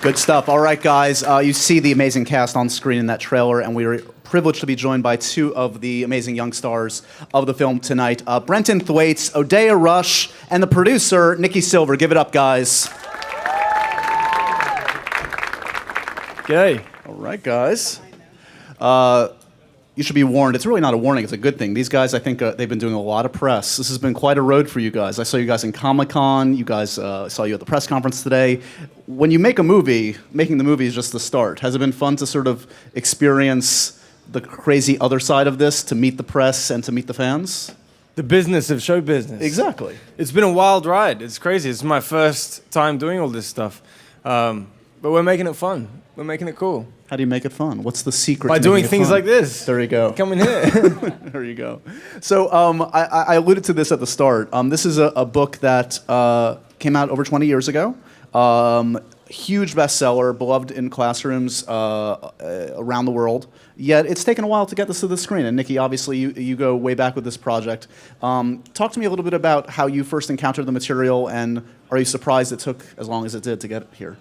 Good stuff. All right, guys. You see the amazing cast on screen in that trailer, and we're privileged to be joined by two of the amazing young stars of the film tonight. Brenton Thwaites, Odeya Rush, and the producer, Nikki Silver. Give it up, guys. G'day. All right, guys. You should be warned. It's really not a warning. It's a good thing. These guys, I think, they've been doing a lot of press. This has been quite a road for you guys. I saw you guys in Comic-Con. You guys saw you at the press conference today. When you make a movie, making the movie is just the start. Has it been fun to sort of experience the crazy other side of this, to meet the press and to meet the fans? The business of show business. Exactly. It's been a wild ride. It's crazy. It's my first time doing all this stuff. But we're making it fun. We're making it cool. How do you make it fun? What's the secret? By to doing making it things fun? like this. There you go. Come in here. There you go. So I alluded to this at the start. This is a book that came out over 20 years ago. Huge bestseller, beloved in classrooms around the world. Yet it's taken a while to get this to the screen. And Nikki, obviously, you go way back with this project. Talk to me a little bit about how you first encountered the material, and are you surprised it took as long as it did to get here?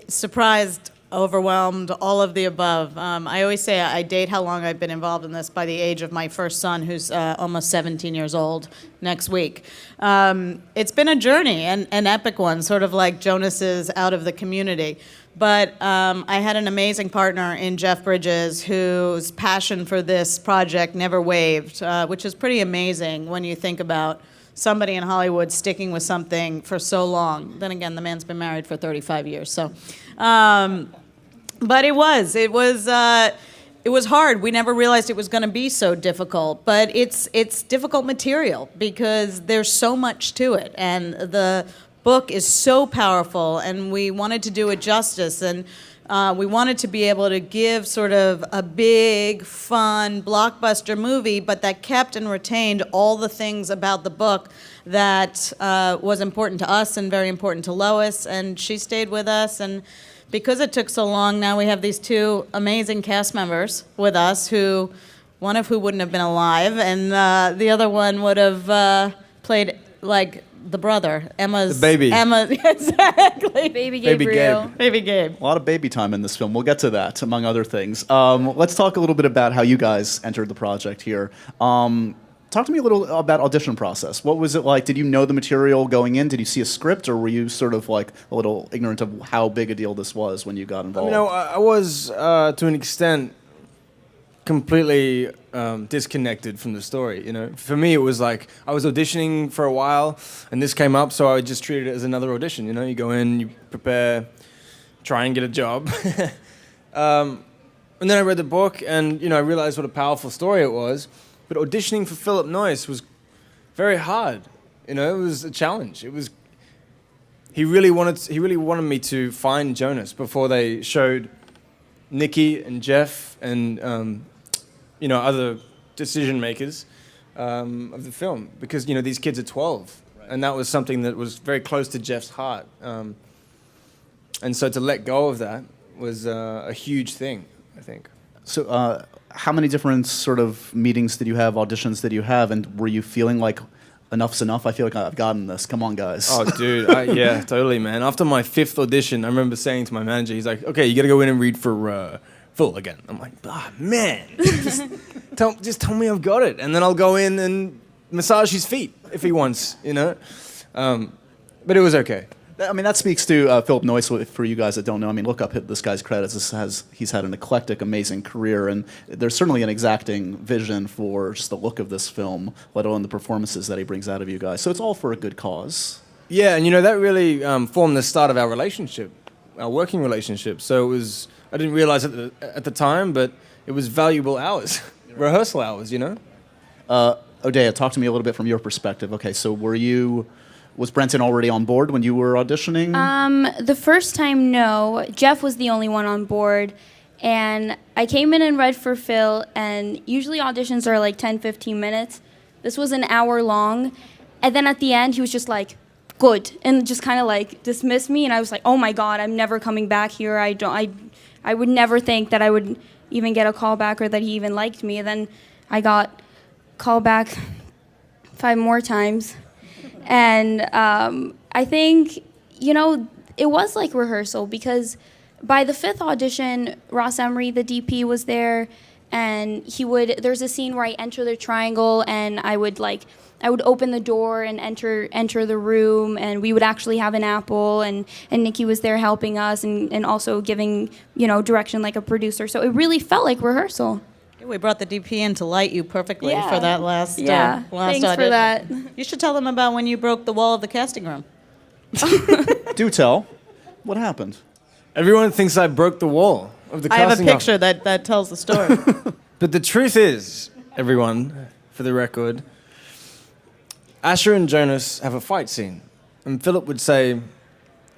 Surprised, overwhelmed, all of the above. I always say I date how long I've been involved in this by the age of my first son, who's almost 17 years old next week. It's been a journey, an epic one, sort of like Jonas's Out of the Community. But I had an amazing partner in Jeff Bridges, whose passion for this project never wavered, which is pretty amazing when you think about somebody in Hollywood sticking with something for so long. Then again, the man's been married for 35 years, so. But it was hard. We never realized it was going to be so difficult. But it's difficult material because there's so much to it, and the book is so powerful, and we wanted to do it justice, and we wanted to be able to give sort of a big, fun, blockbuster movie, but that kept and retained all the things about the book that was important to us and very important to Lois, and she stayed with us. And because it took so long, now we have these two amazing cast members with us, who one of who wouldn't have been alive, and the other one would have played like the brother, Emma's... The baby. Emma, exactly. Baby Gabriel. Baby Gabe. A lot of baby time in this film. We'll get to that, among other things. Let's talk a little bit about how you guys entered the project here. Talk to me a little about audition process. What was it like? Did you know the material going in? Did you see a script, or were you sort of like a little ignorant of how big a deal this was when you got involved? I was, to an extent, completely disconnected from the story. For me, it was like I was auditioning for a while, and this came up, so I just treated it as another audition. You go in, you prepare, try and get a job. And then I read the book, and I realized what a powerful story it was. But auditioning for Philip Noyce was very hard. It was a challenge. He really wanted me to find Jonas before they showed Nikki and Jeff and other decision makers of the film, because these kids are 12, right. And that was something that was very close to Jeff's heart. And so to let go of that was a huge thing, I think. So how many different sort of meetings did you have, auditions did you have, and were you feeling like enough's enough? I feel like I've gotten this. Come on, guys. Oh, dude. Yeah, totally, man. After my 5th audition, I remember saying to my manager, he's like, okay, you got to go in and read for Phil again. I'm like, man, just tell me I've got it, and then I'll go in and massage his feet if he wants, But it was okay. I mean, that speaks to Philip Noyce. For you guys that don't know, I mean, look up this guy's credits. He's had an eclectic, amazing career, and there's certainly an exacting vision for just the look of this film, let alone the performances that he brings out of you guys. So it's all for a good cause. Yeah, and that really formed the start of our relationship, our working relationship. So it was, I didn't realize it at the time, but it was valuable hours, rehearsal hours, Odeya, talk to me a little bit from your perspective. Okay, so was Brenton already on board when you were auditioning? The first time, no. Jeff was the only one on board. And I came in and read for Phil, and usually auditions are like 10, 15 minutes. This was an hour long. And then at the end, he was just like, good, and just kind of like dismissed me. And I was like, oh my God, I'm never coming back here. I would never think that I would even get a call back or that he even liked me. And then I got called back 5 more times. And I think, it was like rehearsal because by the 5th audition, Ross Emery, the DP, was there, and there's a scene where I enter the triangle, and I would open the door and enter the room, and we would actually have an apple, and Nikki was there helping us and also giving, direction like a producer. So it really felt like rehearsal. We brought the DP in to light you perfectly Yeah. for that last Yeah, last thanks for audition. that. You should tell them about when you broke the wall of the casting room. Do tell. What happened? Everyone thinks I broke the wall of the I have a casting picture that tells the story. But the truth is, everyone, for the record, Asher and Jonas have a fight scene. And Philip would say,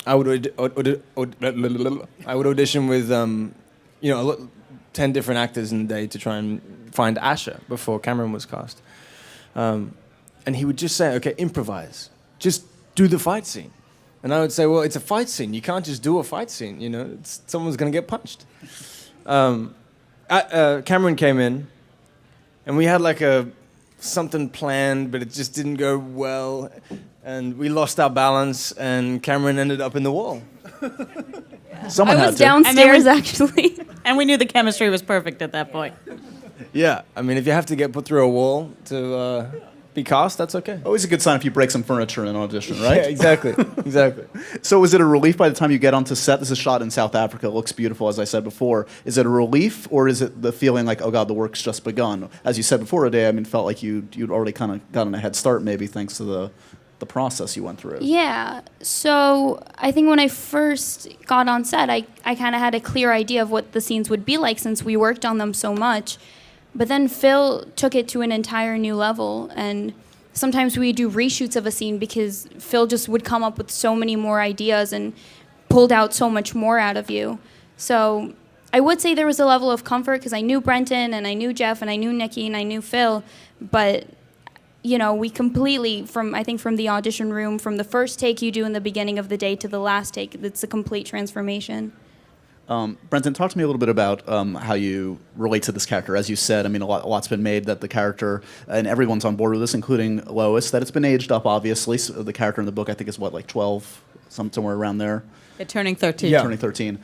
I would audition with, 10 different actors in the day to try and find Asher before Cameron was cast. And he would just say, okay, improvise. Just do the fight scene. And I would say, well, it's a fight scene. You can't just do a fight scene, someone's going to get punched. Cameron came in, and we had something planned, but it just didn't go well. And we lost our balance, and Cameron ended up in the wall. Someone I had was to. downstairs, actually. And we knew the chemistry was perfect at that point. Yeah, I mean, if you have to get put through a wall to be cast, that's okay. Always a good sign if you break some furniture in an audition, right? Yeah, exactly. So was it a relief by the time you get onto set? This is shot in South Africa. It looks beautiful, as I said before. Is it a relief, or is it the feeling like, oh God, the work's just begun? As you said before, Odeya, I mean, felt like you'd already kind of gotten a head start, maybe thanks to the process you went through. Yeah. So I think when I first got on set, I kind of had a clear idea of what the scenes would be like since we worked on them so much. But then Phil took it to an entire new level, and sometimes we do reshoots of a scene because Phil just would come up with so many more ideas and pulled out so much more out of you. So I would say there was a level of comfort because I knew Brenton and I knew Jeff and I knew Nikki and I knew Phil, but we completely, from the audition room, from the first take you do in the beginning of the day to the last take, it's a complete transformation. Brenton, talk to me a little bit about how you relate to this character. As you said, I mean, a lot's been made that the character, and everyone's on board with this, including Lois, that it's been aged up, obviously. So the character in the book, I think, is 12, somewhere around there? Turning 13. Yeah. Turning 13.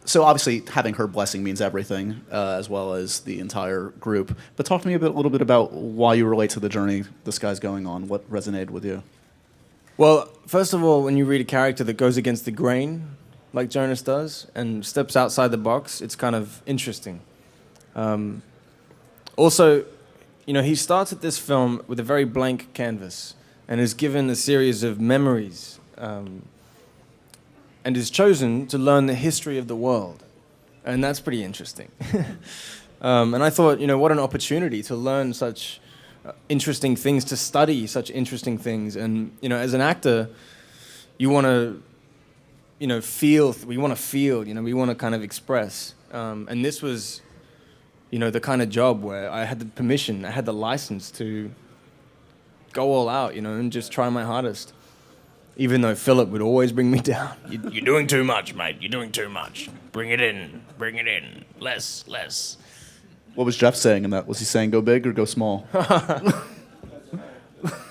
So obviously having her blessing means everything, as well as the entire group. But talk to me a little bit about why you relate to the journey this guy's going on. What resonated with you? Well, first of all, when you read a character that goes against the grain, like Jonas does, and steps outside the box, it's kind of interesting. Also, he starts at this film with a very blank canvas and is given a series of memories and is chosen to learn the history of the world. And that's pretty interesting. And I thought, what an opportunity to learn such interesting things, to study such interesting things. And, as an actor, you want to feel, we want to kind of express. And this was, the kind of job where I had the permission, I had the license to go all out, and just try my hardest. Even though Philip would always bring me down. You're doing too much, mate. You're doing too much. Bring it in. Less. What was Jeff saying in that? Was he saying go big or go small?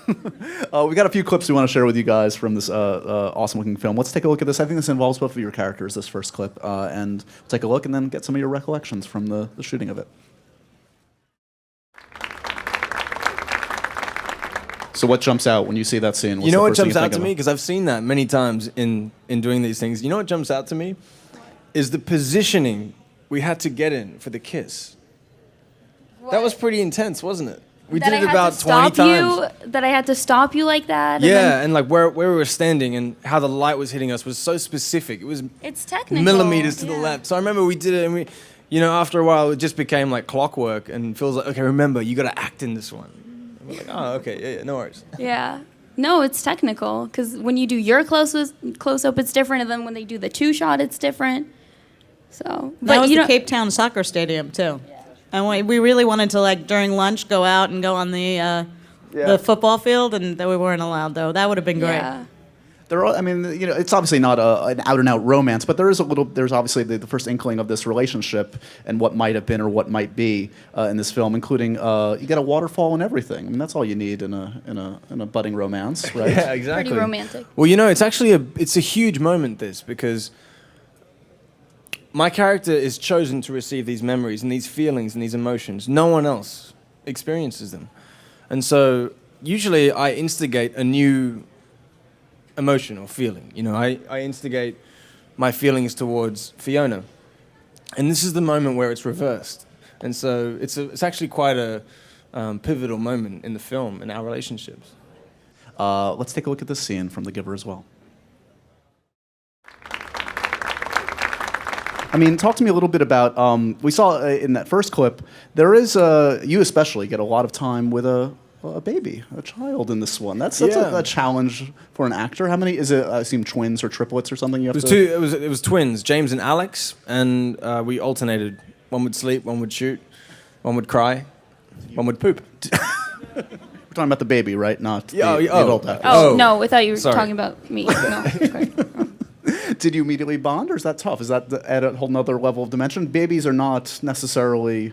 We got a few clips we want to share with you guys from this awesome-looking film. Let's take a look at this. I think this involves both of your characters, this first clip. And we'll take a look and then get some of your recollections from the shooting of it. So what jumps out when you see that scene? What's What the first thing jumps you out think to of? me? Because I've seen that many times in doing these things. What jumps out to me is the positioning we had to get in for the kiss. That was pretty intense, wasn't it? We did it about 20 times. That I had to stop you like that. Yeah, and where we were standing and how the light was hitting us was so specific. It was It's technical. millimeters to the yeah. left. So I remember we did it, and we, after a while, it just became like clockwork. And Phil's like, okay, remember, you got to act in this one. And we're like, oh, okay, yeah, no worries. Yeah. No, it's technical because when you do your close up, it's different, and then when they do the 2-shot, it's different. So, That was you the know, Cape Town soccer stadium, too. And we really wanted to, during lunch, go out and go on the football field, and we weren't allowed, though. That would have been great. yeah. There are, I mean, you know, it's obviously not an out-and-out romance, but there's obviously the first inkling of this relationship and what might have been or what might be in this film, including you get a waterfall and everything. I mean, that's all you need in a budding romance, right? Yeah, exactly. Pretty romantic. Well, you know, it's a huge moment, this, because my character is chosen to receive these memories and these feelings and these emotions. No one else experiences them. And so usually I instigate a new emotion or feeling. You know, I instigate my feelings towards Fiona. And this is the moment where it's reversed. And so it's actually quite a pivotal moment in the film, in our relationships. Let's take a look at this scene from The Giver as well. I mean, talk to me a little bit about, we saw in that first clip, there is, you especially get a lot of time with a baby, a child in this one. That's a challenge for an actor. How many, is it, I assume twins or triplets or something you have to? It was twins, James and Alex, and we alternated. One would sleep, one would shoot, one would cry, one would poop. We're talking about the baby, right? Not the oh. adult actor. Oh, no, I thought you were Sorry. talking about me. No, okay. Did you immediately bond, or is that tough? Is that at a whole nother level of dimension? Babies are not necessarily,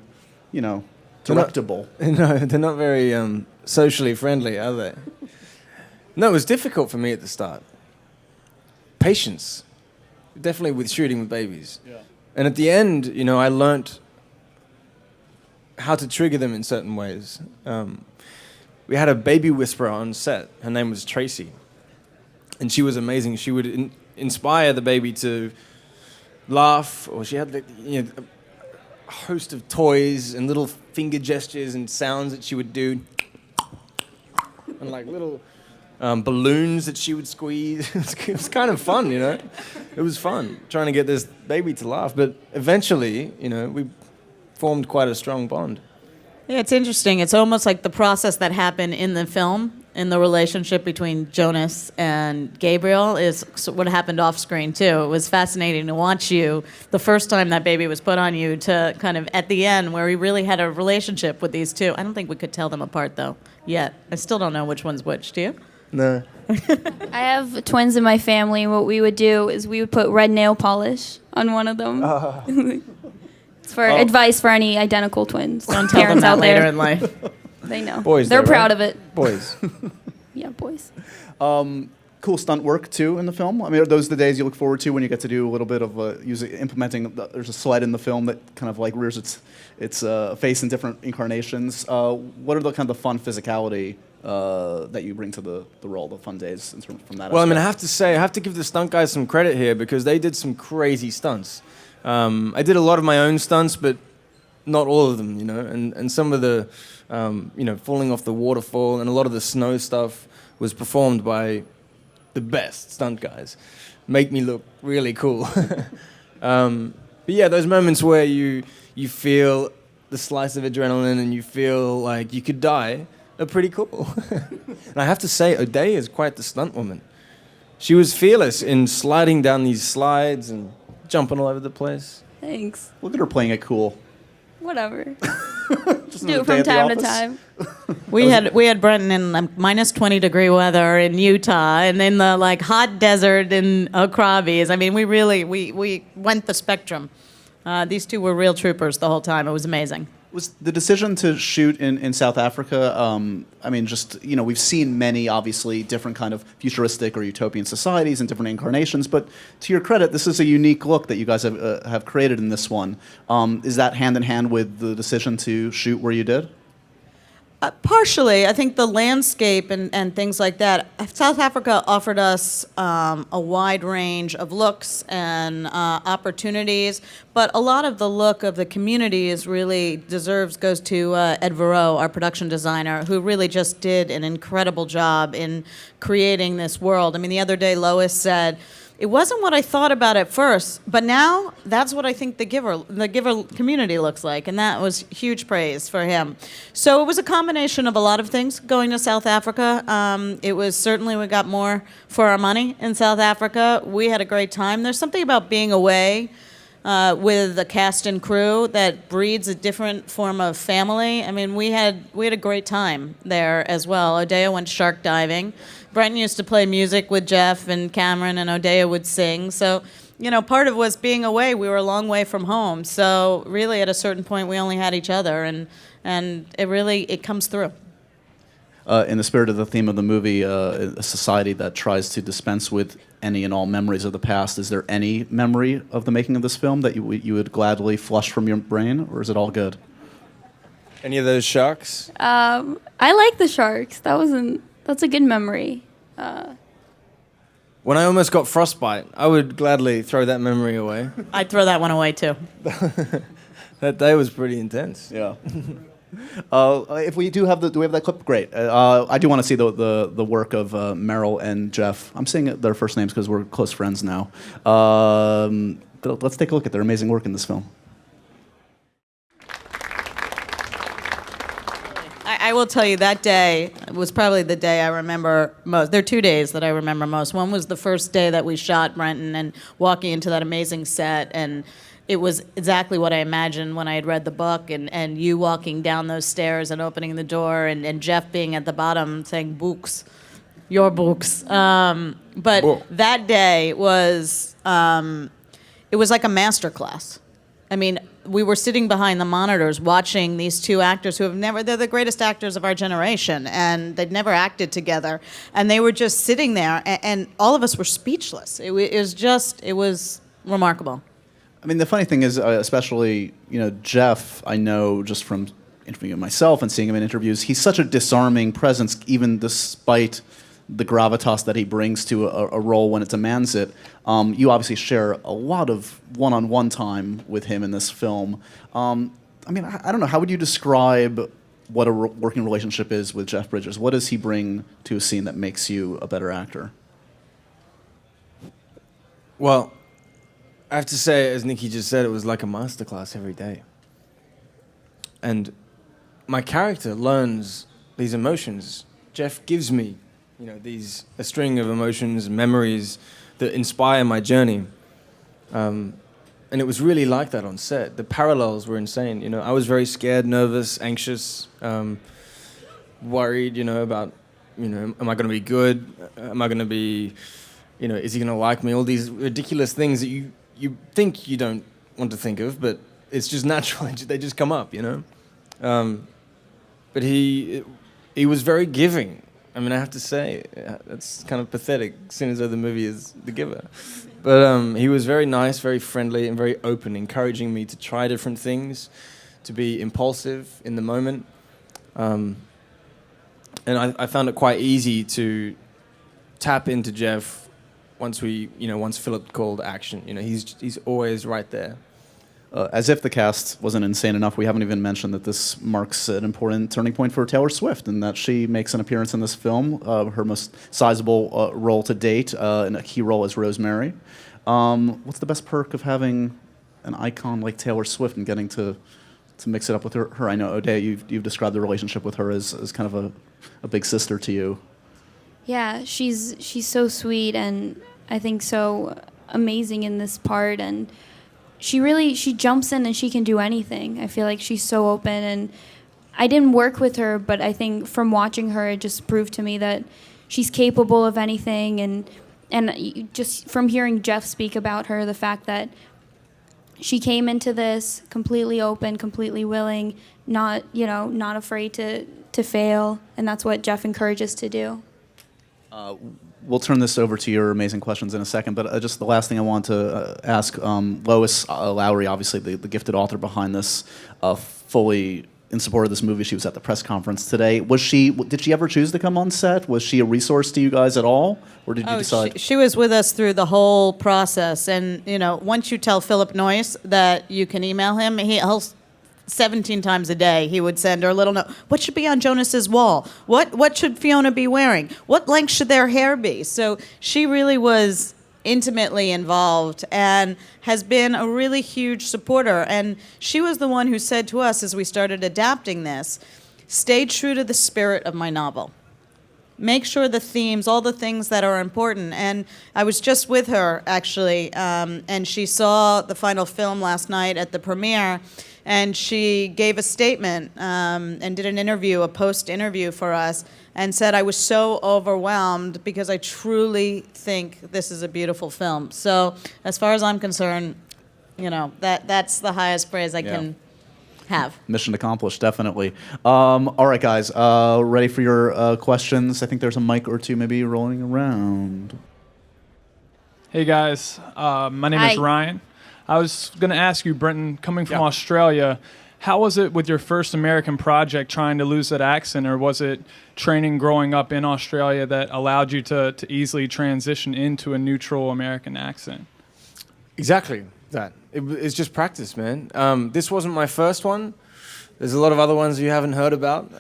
you know, directable. No, they're not very socially friendly, are they? No, it was difficult for me at the start. Patience, definitely with shooting with babies. Yeah. And at the end, you know, I learnt how to trigger them in certain ways. We had a baby whisperer on set. Her name was Tracy. And she was amazing. She would inspire the baby to laugh, or she had a host of toys and little finger gestures and sounds that she would do, and like little balloons that she would squeeze. It was kind of fun, you know. It was fun trying to get this baby to laugh. But eventually, you know, we formed quite a strong bond. Yeah, it's interesting. It's almost like the process that happened in the film, in the relationship between Jonas and Gabriel, is what happened off screen too. It was fascinating to watch you the first time that baby was put on you to kind of at the end where we really had a relationship with these two. I don't think we could tell them apart though yet. I still don't know which one's which. Do you? No. I have twins in my family. What we would do is we would put red nail polish on one of them. It's for advice for any identical twins. Don't tell them that later in life. They know. Boys, They're though, proud right? of it. Boys. Yeah, boys. Cool stunt work too in the film. I mean, are those the days you look forward to when you get to do a little bit of implementing? There's a sled in the film that kind of like rears its face in different incarnations. What are the kind of the fun physicality that you bring to the role, the fun days from that? Well, I mean, aspect? I have to give the stunt guys some credit here because they did some crazy stunts. I did a lot of my own stunts, but not all of them, you know. And some of the, you know, falling off the waterfall and a lot of the snow stuff was performed by the best stunt guys. Make me look really cool. But yeah, those moments where you feel the slice of adrenaline and you feel like you could die are pretty cool. And I have to say, Odeya is quite the stunt woman. She was fearless in sliding down these slides and jumping all over the place. Thanks. Look at her playing it cool. Whatever. Just Do another it day from at the time to office. time. We had Brenton in minus 20 degree weather in Utah and in the like hot desert in Krabi's. I mean, we went the spectrum. These two were real troopers the whole time. It was amazing. Was the decision to shoot in South Africa, I mean, just, you know, we've seen many, obviously, different kind of futuristic or utopian societies and different incarnations, but to your credit, this is a unique look that you guys have created in this one. Is that hand in hand with the decision to shoot where you did? Partially. I think the landscape and things like that. South Africa offered us a wide range of looks and opportunities, but a lot of the look of the community goes to Ed Verreau, our production designer, who really just did an incredible job in creating this world. I mean, the other day Lois said, it wasn't what I thought about at first, but now that's what I think the Giver community looks like, and that was huge praise for him. So it was a combination of a lot of things going to South Africa. It was certainly we got more for our money in South Africa. We had a great time. There's something about being away with the cast and crew that breeds a different form of family. I mean, we had a great time there as well. Odeya went shark diving. Brenton used to play music with Jeff and Cameron, and Odeya would sing. So, part of was being away. We were a long way from home. So really, at a certain point, we only had each other, and it comes through. In the spirit of the theme of the movie, a society that tries to dispense with any and all memories of the past, is there any memory of the making of this film that you would gladly flush from your brain, or is it all good? Any of those sharks? I like the sharks. That's a good memory. When I almost got frostbite, I would gladly throw that memory away. I'd throw that one away too. That day was pretty intense. Yeah. If we do we have that clip? Great. I do want to see the work of Meryl and Jeff. I'm saying their first names because we're close friends now. Let's take a look at their amazing work in this film. I will tell you, that day was probably the day I remember most. There are 2 days that I remember most. One was the first day that we shot Brenton and walking into that amazing set, and it was exactly what I imagined when I had read the book, and you walking down those stairs and opening the door, and Jeff being at the bottom saying, "Books, your books." But that day was, it was like a master class. I mean, we were sitting behind the monitors watching these two actors who they're the greatest actors of our generation, and they'd never acted together. And they were just sitting there, and all of us were speechless. It was remarkable. I mean, the funny thing is, especially, Jeff, I know just from interviewing myself and seeing him in interviews, he's such a disarming presence, even despite the gravitas that he brings to a role when it demands it. You obviously share a lot of one-on-one time with him in this film. I mean, I don't know, how would you describe what a working relationship is with Jeff Bridges? What does he bring to a scene that makes you a better actor? Well, I have to say, as Nikki just said, it was like a masterclass every day. And my character learns these emotions. Jeff gives me, a string of emotions, memories that inspire my journey. And it was really like that on set. The parallels were insane. I was very scared, nervous, anxious, worried, about, am I going to be good? Am I going to be, is he going to like me? All these ridiculous things that you think you don't want to think of, but it's just natural. They just come up, But he was very giving. I mean, I have to say, that's kind of pathetic, seeing as though the movie is The Giver. But he was very nice, very friendly, and very open, encouraging me to try different things, to be impulsive in the moment. And I found it quite easy to tap into Jeff once Philip called action. He's always right there. As if the cast wasn't insane enough, we haven't even mentioned that this marks an important turning point for Taylor Swift, and that she makes an appearance in this film, her most sizable role to date, in a key role as Rosemary. What's the best perk of having an icon like Taylor Swift and getting to mix it up with her? I know, Odeya, you've described the relationship with her as kind of a big sister to you. Yeah, she's so sweet, and I think so amazing in this part, and she jumps in and she can do anything. I feel like she's so open, and I didn't work with her, but I think from watching her, it just proved to me that she's capable of anything, and just from hearing Jeff speak about her, the fact that she came into this completely open, completely willing, not afraid to fail, and that's what Jeff encourages to do. We'll turn this over to your amazing questions in a second, but just the last thing I want to ask, Lois Lowry, obviously the gifted author behind this, fully in support of this movie. She was at the press conference today. Did she ever choose to come on set? Was she a resource to you guys at all? Or did you decide? She was with us through the whole process, and once you tell Philip Noyce that you can email him, he'll 17 times a day he would send her a little note. What should be on Jonas's wall? What should Fiona be wearing? What length should their hair be? So she really was intimately involved and has been a really huge supporter. And she was the one who said to us as we started adapting this, stay true to the spirit of my novel. make sure the themes, all the things that are important. And I was just with her, actually, and she saw the final film last night at the premiere, and she gave a statement and did an interview, a post-interview for us, and said, I was so overwhelmed because I truly think this is a beautiful film. So as far as I'm concerned, you know, that's the highest praise I can have. Mission accomplished, definitely. All right, guys, ready for your questions? I think there's a mic or two maybe rolling around. Hey guys, my name is Ryan. I was going to ask you, Brenton, coming from Australia, how was it with your first American project trying to lose that accent, or was it training growing up in Australia that allowed you to easily transition into a neutral American accent? Exactly that. It's just practice, man. This wasn't my first one. There's a lot of other ones you haven't heard about,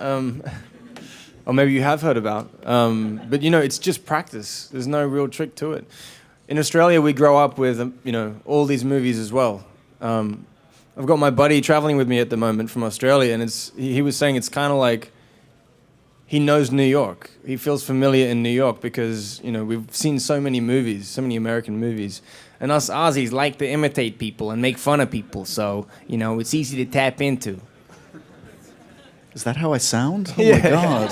or maybe you have heard about. But, you know, it's just practice. There's no real trick to it. In Australia, we grow up with, you know, all these movies as well. I've got my buddy traveling with me at the moment from Australia, and he was saying it's kind of like he knows New York. He feels familiar in New York because, you know, we've seen so many movies, so many American movies. And us Aussies like to imitate people and make fun of people, so, you know, it's easy to tap into. Is that how I sound? Oh, my God.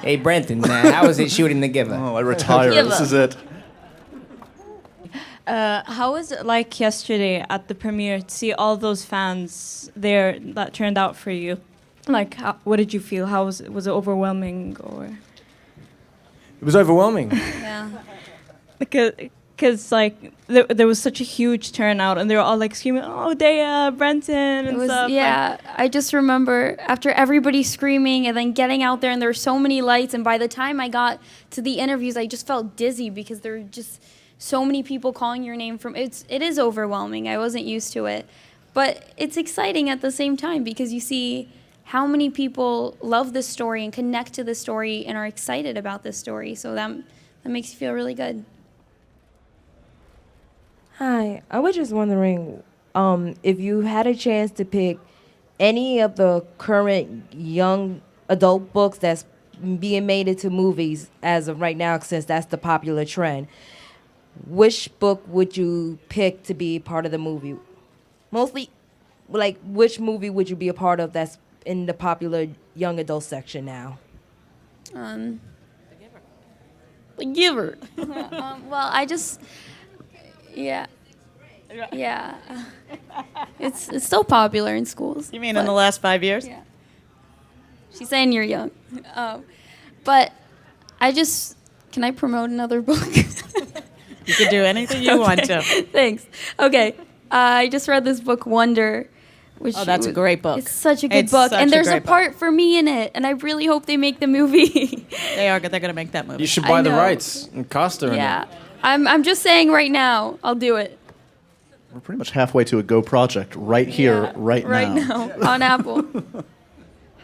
Hey, Brenton, how was it shooting The Giver? Oh, I retire. This is it. How was it like yesterday at the premiere to see all those fans there that turned out for you? Like, what did you feel? How was it overwhelming or? It was overwhelming. Yeah. Because like there was such a huge turnout, and they were all like screaming, "Oh, Odeya, Brenton," and stuff. Yeah, I just remember after everybody screaming and then getting out there, and there were so many lights, and by the time I got to the interviews, I just felt dizzy because there were just so many people calling your name from. It is overwhelming. I wasn't used to it, but it's exciting at the same time because you see how many people love this story and connect to this story and are excited about this story. So that makes you feel really good. Hi, I was just wondering if you had a chance to pick any of the current young adult books that's being made into movies as of right now, since that's the popular trend. Which book would you pick to be part of the movie? Mostly, like, which movie would you be a part of that's in the popular young adult section now? The Giver. Well, I just, yeah. It's so popular in schools. You mean in the last 5 years? Yeah. She's saying you're young. But I just, can I promote another book? You can do anything you want to. Thanks. Okay. I just read this book, Wonder. Which that's a great book. It's such a good book. And there's a part for me in it. And I really hope they make the movie. They're going to make that movie. You should buy the rights and cast her in it. Yeah. I'm just saying right now, I'll do it. We're pretty much halfway to a Go project right here, right now. Right now, on Apple.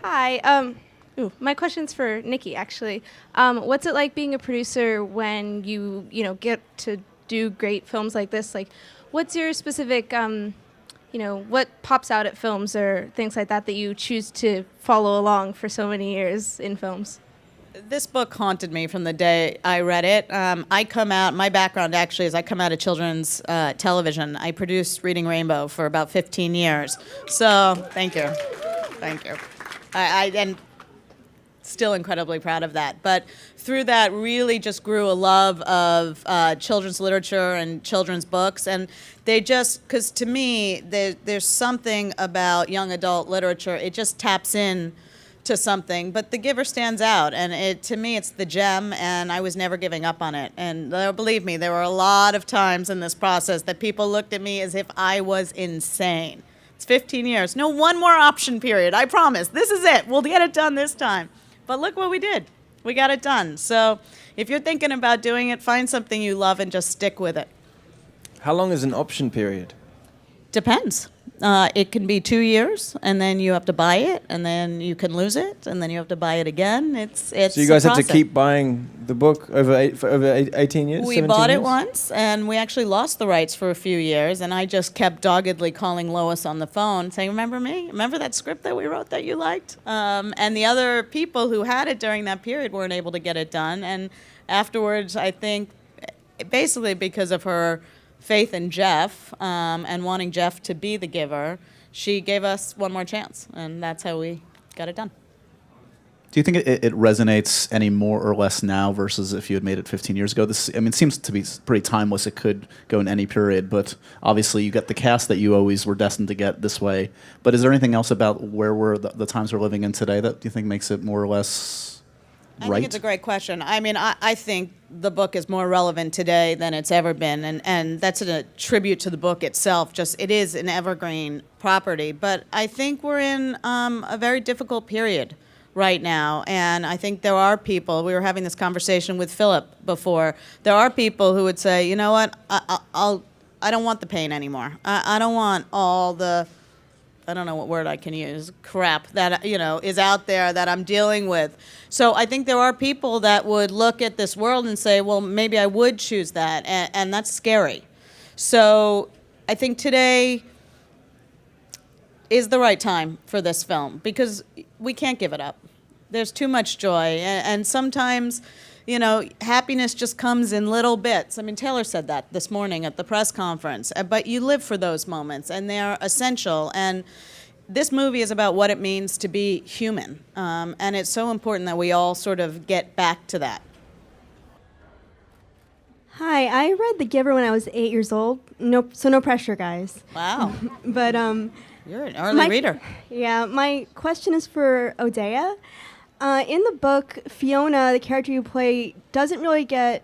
Hi. My question's for Nikki, actually. What's it like being a producer when you get to do great films like this? Like, what's your specific, what pops out at films or things like that you choose to follow along for so many years in films? This book haunted me from the day I read it. My background actually is I come out of children's television. I produced Reading Rainbow for about 15 years. So, thank you. And still incredibly proud of that. But through that really just grew a love of children's literature and children's books. And they just, because to me, there's something about young adult literature. It just taps in to something, but The Giver stands out, and to me it's the gem, and I was never giving up on it. And believe me, there were a lot of times in this process that people looked at me as if I was insane. It's 15 years. No, one more option period, I promise. This is it. We'll get it done this time. But look what we did. We got it done. So if you're thinking about doing it, find something you love and just stick with it. How long is an option period? Depends. It can be 2 years, and then you have to buy it, and then you can lose it, and then you have to buy it again. It's So you guys a have to process. keep buying the book for over 18 years? We 17 bought it years? once, and we actually lost the rights for a few years, and I just kept doggedly calling Lois on the phone, saying, remember me? Remember that script that we wrote that you liked? And the other people who had it during that period weren't able to get it done, and afterwards, I think, basically because of her faith in Jeff and wanting Jeff to be the giver, she gave us one more chance, and that's how we got it done. Do you think it resonates any more or less now versus if you had made it 15 years ago? This, I mean, it seems to be pretty timeless. It could go in any period, but obviously you get the cast that you always were destined to get this way. But is there anything else about where the times we're living in today that you think makes it more or less I right? think it's a great question. I mean, I think the book is more relevant today than it's ever been, and that's a tribute to the book itself. Just it is an evergreen property, but I think we're in a very difficult period right now, and I think there are people. We were having this conversation with Philip before. There are people who would say, you know what, I don't want the pain anymore. I don't want all the, I don't know what word I can use, crap that, is out there that I'm dealing with. So I think there are people that would look at this world and say, well, maybe I would choose that, and that's scary. So I think today is the right time for this film because we can't give it up. There's too much joy, and sometimes, happiness just comes in little bits. I mean, Taylor said that this morning at the press conference, but you live for those moments, and they're essential. And this movie is about what it means to be human, and it's so important that we all sort of get back to that. Hi, I read The Giver when I was 8 years old. No pressure, guys. Wow. But You're an early reader. Yeah, my question is for Odeya. In the book, Fiona, the character you play, doesn't really get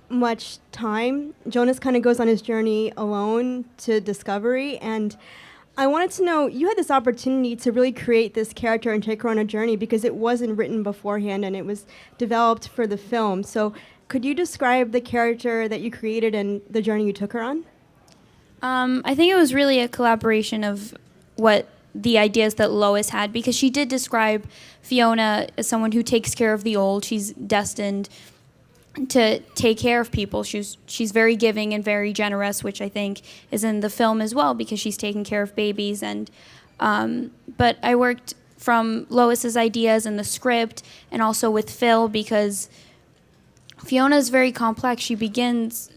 much time. Jonas kind of goes on his journey alone to discovery, and I wanted to know, you had this opportunity to really create this character and take her on a journey because it wasn't written beforehand and it was developed for the film. So could you describe the character that you created and the journey you took her on? I think it was really a collaboration of what the ideas that Lois had, because she did describe Fiona as someone who takes care of the old. She's destined to take care of people. She's very giving and very generous, which I think is in the film as well because she's taking care of babies. And but I worked from Lois's ideas in the script and also with Phil because Fiona is very complex. She begins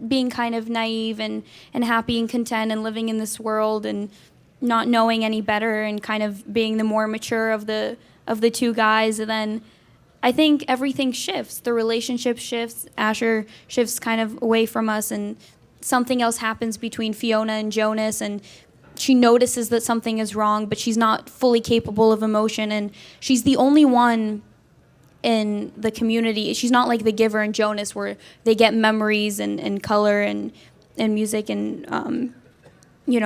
being kind of naive and happy and content and living in this world and not knowing any better and kind of being the more mature of the two guys. And then I think everything shifts. The relationship shifts. Asher shifts kind of away from us and something else happens between Fiona and Jonas and she notices that something is wrong, but she's not fully capable of emotion and she's the only one in the community. She's not like the Giver and Jonas where they get memories and color and music and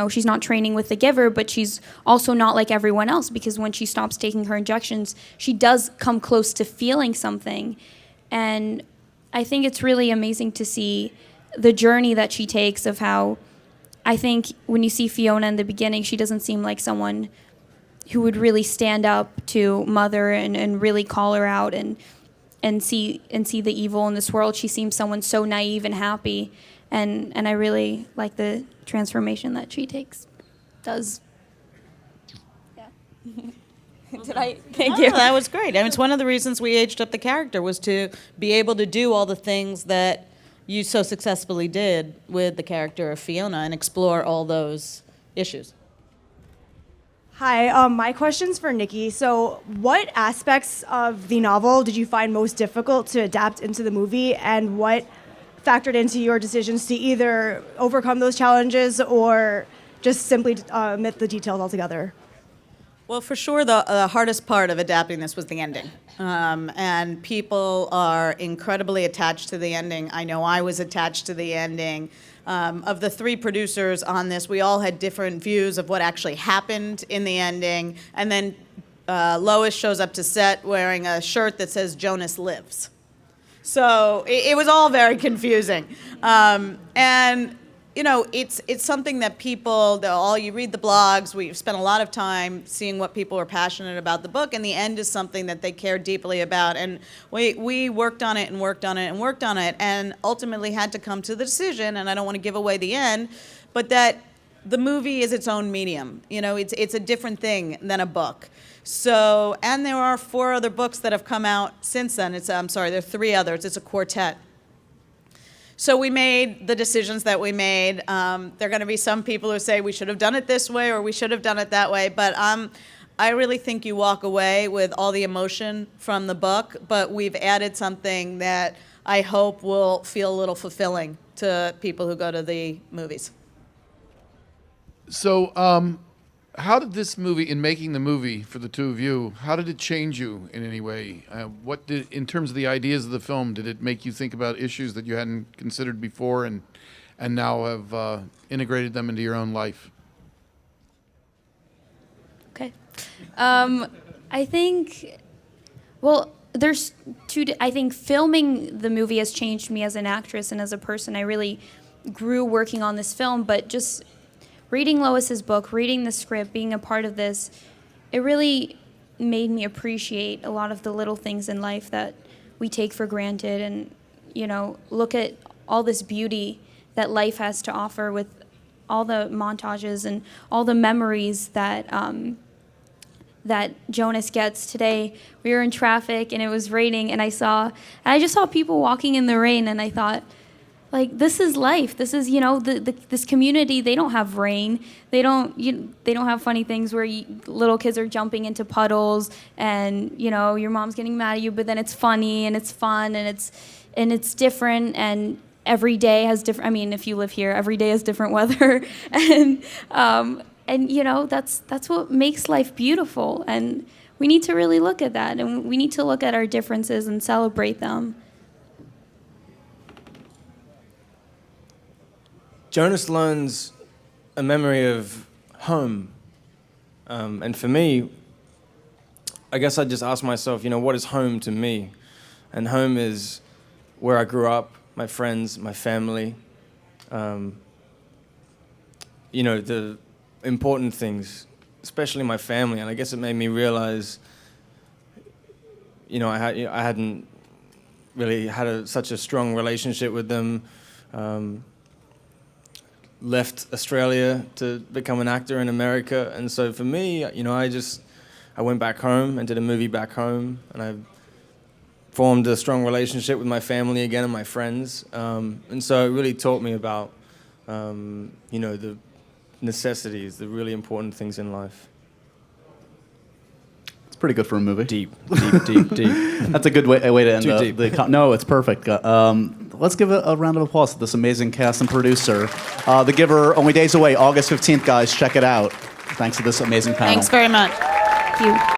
she's not training with the Giver, but she's also not like everyone else because when she stops taking her injections, she does come close to feeling something. And I think it's really amazing to see the journey that she takes of how I think when you see Fiona in the beginning, she doesn't seem like someone who would really stand up to Mother and really call her out and see the evil in this world. She seems someone so naive and happy. And I really like the transformation that she does. Yeah. Did I? Thank you. That was great. I mean, it's one of the reasons we aged up the character was to be able to do all the things that you so successfully did with the character of Fiona and explore all those issues. Hi, my question's for Nikki. So what aspects of the novel did you find most difficult to adapt into the movie, and what factored into your decisions to either overcome those challenges or just simply omit the details altogether? Well, for sure, the hardest part of adapting this was the ending. And people are incredibly attached to the ending. I know I was attached to the ending. Of the three producers on this, we all had different views of what actually happened in the ending. And then Lois shows up to set wearing a shirt that says Jonas lives. So it was all very confusing. And it's something that people, you read the blogs, we've spent a lot of time seeing what people are passionate about the book, and the end is something that they care deeply about. And we worked on it and worked on it and worked on it, and ultimately had to come to the decision, and I don't want to give away the end, but that the movie is its own medium. It's a different thing than a book. So, and there are 4 other books that have come out since then. There are 3 others. It's a quartet. So we made the decisions that we made. There are going to be some people who say we should have done it this way or we should have done it that way. But I really think you walk away with all the emotion from the book, but we've added something that I hope will feel a little fulfilling to people who go to the movies. So, how did this movie, in making the movie for the two of you, how did it change you in any way? In terms of the ideas of the film, did it make you think about issues that you hadn't considered before and now have integrated them into your own life? Okay. I think, well, there's I think filming the movie has changed me as an actress and as a person. I really grew working on this film, but just reading Lois's book, reading the script, being a part of this, it really made me appreciate a lot of the little things in life that we take for granted, and look at all this beauty that life has to offer with all the montages and all the memories that that Jonas gets. Today we were in traffic and it was raining, and I just saw people walking in the rain, and I thought, like, this is life. This is, this community. They don't have rain. They don't have funny things where little kids are jumping into puddles, and your mom's getting mad at you. But then it's funny and it's fun and it's different. And every day has different. I mean, if you live here, every day has different weather, and that's what makes life beautiful. And we need to really look at that, and we need to look at our differences and celebrate them. Jonas learns a memory of home. And for me, I guess I just asked myself, what is home to me? And home is where I grew up, my friends, my family, the important things, especially my family. And I guess it made me realize, I hadn't really had such a strong relationship with them. Left Australia to become an actor in America, and so for me, I went back home and did a movie back home, and I formed a strong relationship with my family again and my friends, and so it really taught me about, the necessities, the really important things in life. It's pretty good for a movie. Deep. That's a good way to end Too deep. No, it's perfect. Let's give a round of applause to this amazing cast and producer. The Giver, only days away, August 15th, guys. Check it out. Thanks to this amazing panel. Thanks very much. Thank you.